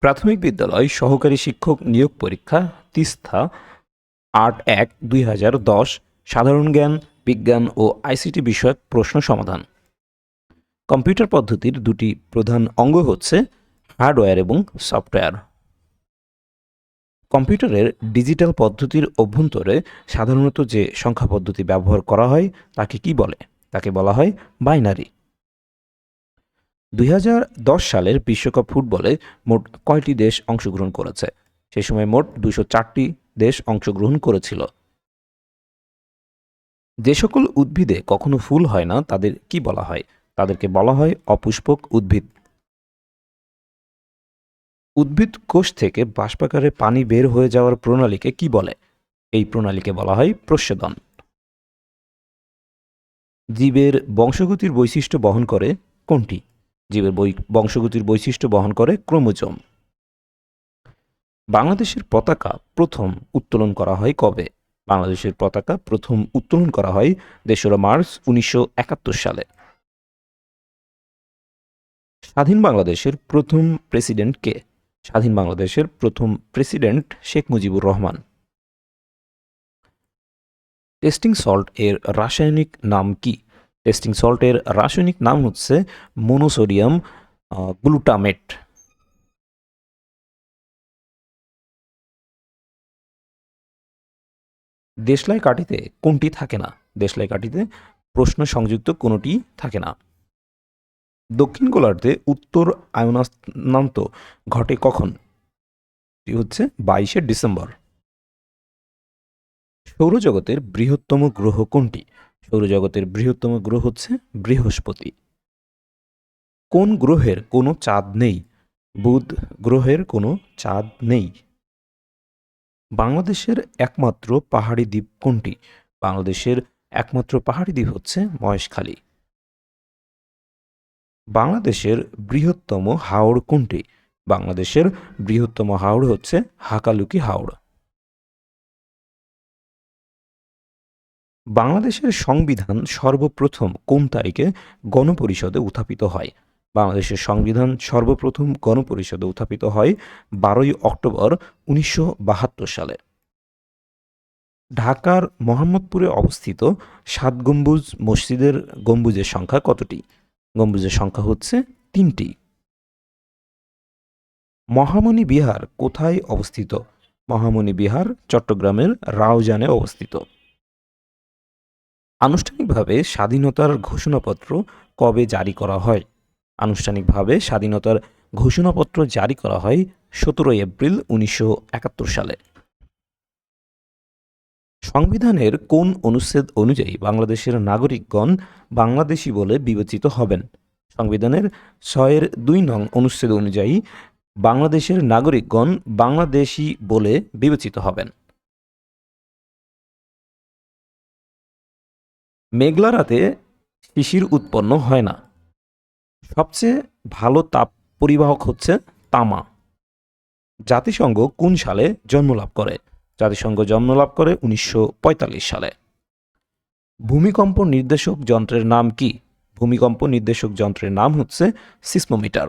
প্রাথমিক বিদ্যালয় সহকারী শিক্ষক নিয়োগ পরীক্ষা তিস্তা ৮-১-২০১০ সাধারণ জ্ঞান, বিজ্ঞান ও আইসিটি বিষয়ক প্রশ্ন সমাধান। কম্পিউটার পদ্ধতির দুটি প্রধান অঙ্গ হচ্ছে হার্ডওয়্যার এবং সফটওয়্যার। কম্পিউটারের ডিজিটাল পদ্ধতির অভ্যন্তরে সাধারণত যে সংখ্যা পদ্ধতি ব্যবহার করা হয় তাকে কি বলে? তাকে বলা হয় বাইনারি। ২০১০ সালের বিশ্বকাপ ফুটবলে মোট কয়টি দেশ অংশগ্রহণ করেছে? সে সময় মোট ২০৪টি দেশ অংশগ্রহণ করেছিল। যে সকল উদ্ভিদে কখনো ফুল হয় না তাদের কি বলা হয়? তাদেরকে বলা হয় অপুষ্পক উদ্ভিদ। উদ্ভিদ কোষ থেকে বাষ্পাকারে পানি বের হয়ে যাওয়ার প্রণালীকে কি বলে? এই প্রণালীকে বলা হয় প্রস্বেদন। জীবের বংশগতির বৈশিষ্ট্য বহন করে কোনটি? জীবের বংশগতির বৈশিষ্ট্য বহন করে ক্রোমোজোম। বাংলাদেশের পতাকা প্রথম উত্তোলন করা হয় কবে? বাংলাদেশের পতাকা প্রথম উত্তোলন করা হয় ৩রা মার্চ ১৯৭১ সালে। স্বাধীন বাংলাদেশের প্রথম প্রেসিডেন্ট কে? স্বাধীন বাংলাদেশের প্রথম president Sheikh Mujibur Rahman. Testing salt এর রাসায়নিক নাম কি? টেস্টিং সল্ট এর রাসায়নিক নাম হচ্ছে মোনোসোডিয়াম গ্লুটামেট। দেশলাই কাঠিতে কোনটি থাকে না? দেশলাই কাঠিতে প্রশ্ন সংযুক্ত কোনোটি থাকে না। দক্ষিণ গোলার্ধে উত্তর আয়নাস্নান্ত ঘটে কখন? এটি হচ্ছে 22শে ডিসেম্বর। সৌরজগতের বৃহত্তম গ্রহ কোনটি? সৌরজগতের বৃহত্তম গ্রহ হচ্ছে বৃহস্পতি। কোন গ্রহের কোনো চাঁদ নেই? বুধ গ্রহের কোনো চাঁদ নেই। বাংলাদেশের একমাত্র পাহাড়ি দ্বীপ কোনটি? বাংলাদেশের একমাত্র পাহাড়ি দ্বীপ হচ্ছে মহেশখালী। বাংলাদেশের বৃহত্তম হাওর কোনটি? বাংলাদেশের বৃহত্তম হাওর হচ্ছে হাকালুকি হাওর। বাংলাদেশের সংবিধান সর্বপ্রথম কোন তারিখে গণপরিষদে উত্থাপিত হয়? বাংলাদেশের সংবিধান সর্বপ্রথম গণপরিষদে উত্থাপিত হয় ১২ই অক্টোবর ১৯৭২ সালে। ঢাকার মোহাম্মদপুরে অবস্থিত ৭ গম্বুজ মসজিদের গম্বুজের সংখ্যা কতটি? গম্বুজের সংখ্যা হচ্ছে ৩টি। মহামণি বিহার কোথায় অবস্থিত? মহামণি বিহার চট্টগ্রামের রাউজানে অবস্থিত। আনুষ্ঠানিকভাবে স্বাধীনতার ঘোষণাপত্র কবে জারি করা হয়? আনুষ্ঠানিকভাবে স্বাধীনতার ঘোষণাপত্র জারি করা হয় ১৭ এপ্রিল ১৯৭১ সালে। সংবিধানের কোন অনুচ্ছেদ অনুযায়ী বাংলাদেশের নাগরিকগণ বাংলাদেশী বলে বিবেচিত হবেন? সংবিধানের ৬-২ নং অনুচ্ছেদ অনুযায়ী বাংলাদেশের নাগরিকগণ বাংলাদেশী বলে বিবেচিত হবেন। মেঘলা রাতে শিশির উৎপন্ন হয় না। সবচেয়ে ভালো তাপ পরিবাহক হচ্ছে তামা। জাতিসংঘ কোন সালে জন্মলাভ করে? জাতিসংঘ জন্মলাভ করে ১৯৪৫ সালে। ভূমিকম্প নির্দেশক যন্ত্রের নাম কি? ভূমিকম্প নির্দেশক যন্ত্রের নাম হচ্ছে সিসমোমিটার।